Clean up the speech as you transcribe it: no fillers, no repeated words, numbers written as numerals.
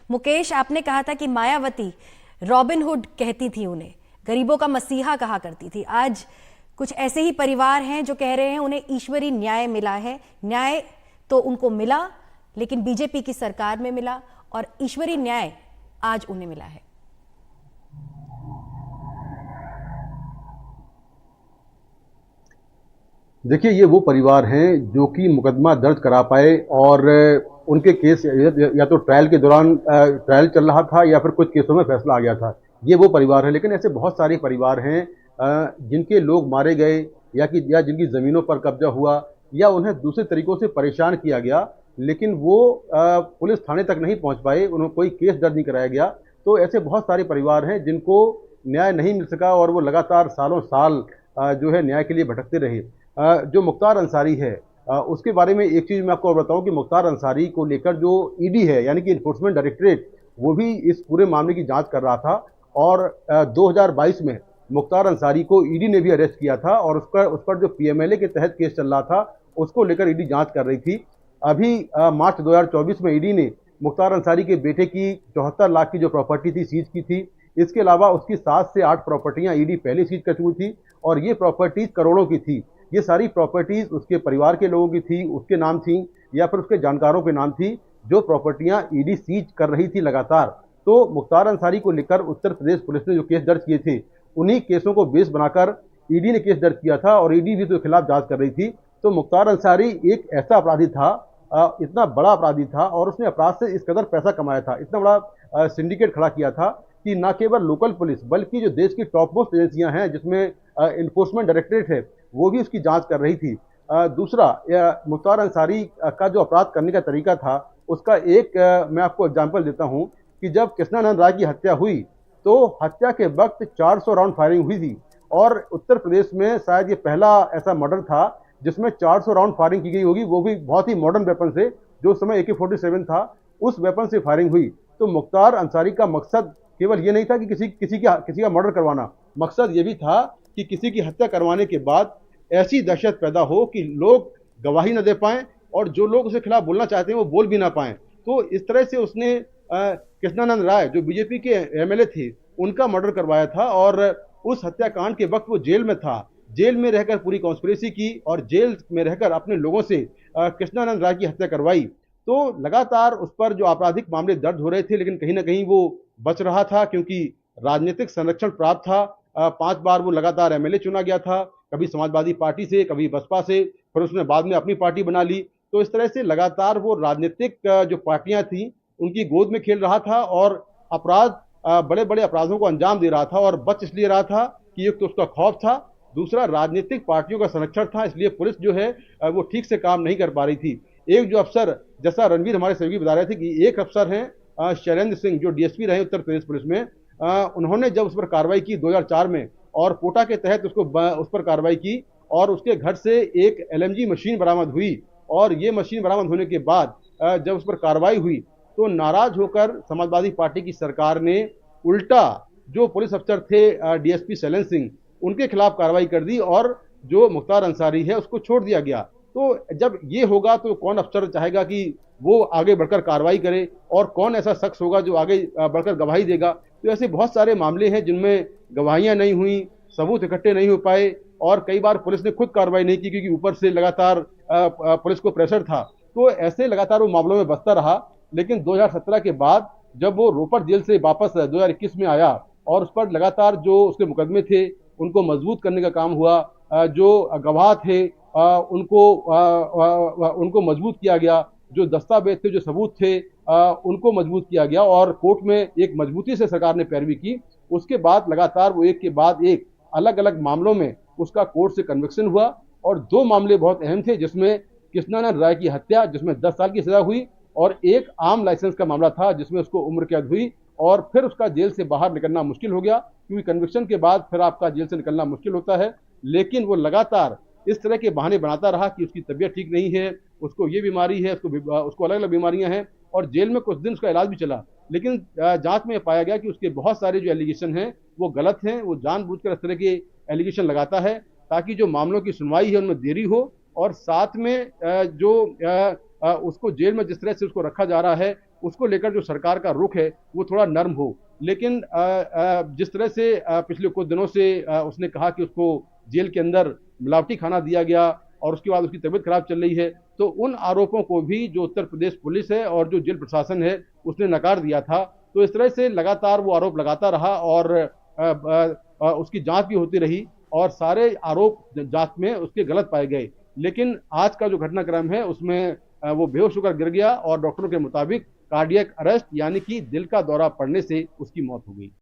मुकेश, आपने कहा था कि मायावती रॉबिन हुड कहती थी उन्हें, गरीबों का मसीहा कहा करती थी। आज कुछ ऐसे ही परिवार हैं जो कह रहे हैं उन्हें ईश्वरीय न्याय मिला है। न्याय तो उनको मिला, लेकिन बीजेपी की सरकार में मिला, और ईश्वरीय न्याय आज उन्हें मिला है। देखिए, ये वो परिवार हैं जो कि मुकदमा दर्ज करा पाए, और उनके केस या तो ट्रायल के दौरान ट्रायल चल रहा था या फिर कुछ केसों में फैसला आ गया था। ये वो परिवार है। लेकिन ऐसे बहुत सारे परिवार हैं जिनके लोग मारे गए, या जिनकी ज़मीनों पर कब्जा हुआ, या उन्हें दूसरे तरीकों से परेशान किया गया, लेकिन वो पुलिस थाने तक नहीं पहुंच पाए, उन्हें कोई केस दर्ज नहीं कराया गया। तो ऐसे बहुत सारे परिवार हैं जिनको न्याय नहीं मिल सका, और वो लगातार सालों साल जो है न्याय के लिए भटकते रहे। जो मुख्तार अंसारी है, उसके बारे में एक चीज़ मैं आपको और बताऊं कि मुख्तार अंसारी को लेकर जो ईडी है, यानी कि इन्फोर्समेंट डायरेक्टरेट, वो भी इस पूरे मामले की जांच कर रहा था। और 2022 में मुख्तार अंसारी को ईडी ने भी अरेस्ट किया था, और उस पर जो पीएमएलए के तहत केस चल रहा था, उसको लेकर ईडी जांच कर रही थी। अभी मार्च 2024 में ईडी ने मुख्तार अंसारी के बेटे की 74 लाख की जो प्रॉपर्टी थी सीज की थी। इसके अलावा उसकी 7 से 8 प्रॉपर्टियां ईडी पहले सीज कर चुकी थी, और ये प्रॉपर्टीज करोड़ों की थी। ये सारी प्रॉपर्टीज उसके परिवार के लोगों की थी, उसके नाम थी, या फिर उसके जानकारों के नाम थी, जो प्रॉपर्टियां ईडी सीज कर रही थी लगातार। तो मुख्तार अंसारी को लेकर उत्तर प्रदेश पुलिस ने जो केस दर्ज किए थे, उन्हीं केसों को बेस बनाकर ईडी ने केस दर्ज किया था, और ईडी भी उसके खिलाफ जांच कर रही थी। तो मुख्तार अंसारी एक ऐसा अपराधी था, इतना बड़ा अपराधी था, और उसने अपराध से इस कदर पैसा कमाया था, इतना बड़ा सिंडिकेट खड़ा किया था कि न केवल लोकल पुलिस, बल्कि जो देश की टॉप मोस्ट एजेंसियां हैं, जिसमें इन्फोर्समेंट डायरेक्टरेट है, वो भी उसकी जांच कर रही थी। दूसरा, मुख्तार अंसारी का जो अपराध करने का तरीका था, उसका एक मैं आपको एग्जांपल देता हूं कि जब कृष्णानंद राय की हत्या हुई, तो हत्या के वक्त 400 राउंड फायरिंग हुई थी, और उत्तर प्रदेश में शायद ये पहला ऐसा मर्डर था जिसमें 400 राउंड फायरिंग की गई होगी, वो भी बहुत ही मॉडर्न वेपन से, जो उस समय AK-47 था, उस वेपन से फायरिंग हुई। तो मुख्तार अंसारी का मकसद केवल ये नहीं था कि किसी का मर्डर करवाना, मकसद ये भी था कि किसी की हत्या करवाने के बाद ऐसी दहशत पैदा हो कि लोग गवाही न दे पाएं, और जो लोग उसके खिलाफ बोलना चाहते हैं वो बोल भी ना पाएं। तो इस तरह से उसने कृष्णानंद राय, जो बीजेपी के एमएलए थे, उनका मर्डर करवाया था, और उस हत्याकांड के वक्त वो जेल में था। जेल में रहकर पूरी कॉन्स्पिरेसी की, और जेल में रहकर अपने लोगों से कृष्णानंद राय की हत्या करवाई। तो लगातार उस पर जो आपराधिक मामले दर्ज हो रहे थे, लेकिन कहीं ना कहीं वो बच रहा था, क्योंकि राजनीतिक संरक्षण प्राप्त था। 5 बार वो लगातार एमएलए चुना गया था, कभी समाजवादी पार्टी से, कभी बसपा से, फिर उसने बाद में अपनी पार्टी बना ली। तो इस तरह से लगातार वो राजनीतिक जो पार्टियां थी, उनकी गोद में खेल रहा था, और अपराध, बड़े बड़े अपराधों को अंजाम दे रहा था, और बच इसलिए रहा था कि एक तो उसका खौफ था, दूसरा राजनीतिक पार्टियों का संरक्षण था, इसलिए पुलिस जो है वो ठीक से काम नहीं कर पा रही थी। एक जो अफसर, जैसा रणवीर हमारे सहयोगी बता रहे थे, कि एक अफसर हैं शैलेंद्र सिंह, जो डीएसपी रहे उत्तर प्रदेश पुलिस में, उन्होंने जब उस पर कार्रवाई की 2004 में, और कोटा के तहत उस पर कार्रवाई की, और उसके घर से एक एलएमजी मशीन बरामद हुई, और ये मशीन बरामद होने के बाद जब उस पर कार्रवाई हुई, तो नाराज होकर समाजवादी पार्टी की सरकार ने उल्टा जो पुलिस अफसर थे डीएसपी शैलेंद्र सिंह, उनके खिलाफ कार्रवाई कर दी, और जो मुख्तार अंसारी है उसको छोड़ दिया गया। तो जब ये होगा तो कौन अफसर चाहेगा कि वो आगे बढ़कर कार्रवाई करे, और कौन ऐसा शख्स होगा जो आगे बढ़कर गवाही देगा। तो ऐसे बहुत सारे मामले हैं जिनमें गवाहियां नहीं हुई, सबूत इकट्ठे नहीं हो पाए, और कई बार पुलिस ने खुद कार्रवाई नहीं की, क्योंकि ऊपर से लगातार पुलिस को प्रेशर था। तो ऐसे लगातार वो मामलों में बचता रहा। लेकिन 2017 के बाद जब वो रोपड़ जेल से वापस 2021 में आया, और उस पर लगातार जो उसके मुकदमे थे उनको मजबूत करने का काम हुआ, जो गवाह थे उनको मजबूत किया गया, जो दस्तावेज थे, जो सबूत थे, उनको मजबूत किया गया, और कोर्ट में एक मजबूती से सरकार ने पैरवी की। उसके बाद लगातार वो एक के बाद एक अलग अलग मामलों में उसका कोर्ट से कन्विक्शन हुआ, और 2 मामले बहुत अहम थे, जिसमें कृष्णानंद राय की हत्या, जिसमें 10 साल की सजा हुई, और एक आम लाइसेंस का मामला था जिसमें उसको उम्र कैद हुई, और फिर उसका जेल से बाहर निकलना मुश्किल हो गया, क्योंकि कन्विक्शन के बाद फिर आपका जेल से निकलना मुश्किल होता है। लेकिन वो लगातार इस तरह के बहाने बनाता रहा कि उसकी तबीयत ठीक नहीं है, उसको ये बीमारी है, उसको अलग अलग बीमारियां हैं, और जेल में कुछ दिन उसका इलाज भी चला। लेकिन जांच में पाया गया कि उसके बहुत सारे जो एलिगेशन हैं वो गलत हैं। वो जानबूझकर इस तरह के एलिगेशन लगाता है ताकि जो मामलों की सुनवाई है उनमें देरी हो, और साथ में जो उसको जेल में जिस तरह से उसको रखा जा रहा है, उसको लेकर जो सरकार का रुख है वो थोड़ा नर्म हो। लेकिन जिस तरह से पिछले कुछ दिनों से उसने कहा कि उसको जेल के अंदर मिलावटी खाना दिया गया और उसके बाद उसकी तबीयत खराब चल रही है, तो उन आरोपों को भी जो उत्तर प्रदेश पुलिस है और जो जेल प्रशासन है उसने नकार दिया था। तो इस तरह से लगातार वो आरोप लगाता रहा और उसकी जांच भी होती रही और सारे आरोप जांच में उसके गलत पाए गए। लेकिन आज का जो घटनाक्रम है उसमें वो बेहोश होकर गिर गया और डॉक्टरों के मुताबिक कार्डियक अरेस्ट यानी कि दिल का दौरा पड़ने से उसकी मौत हो गई।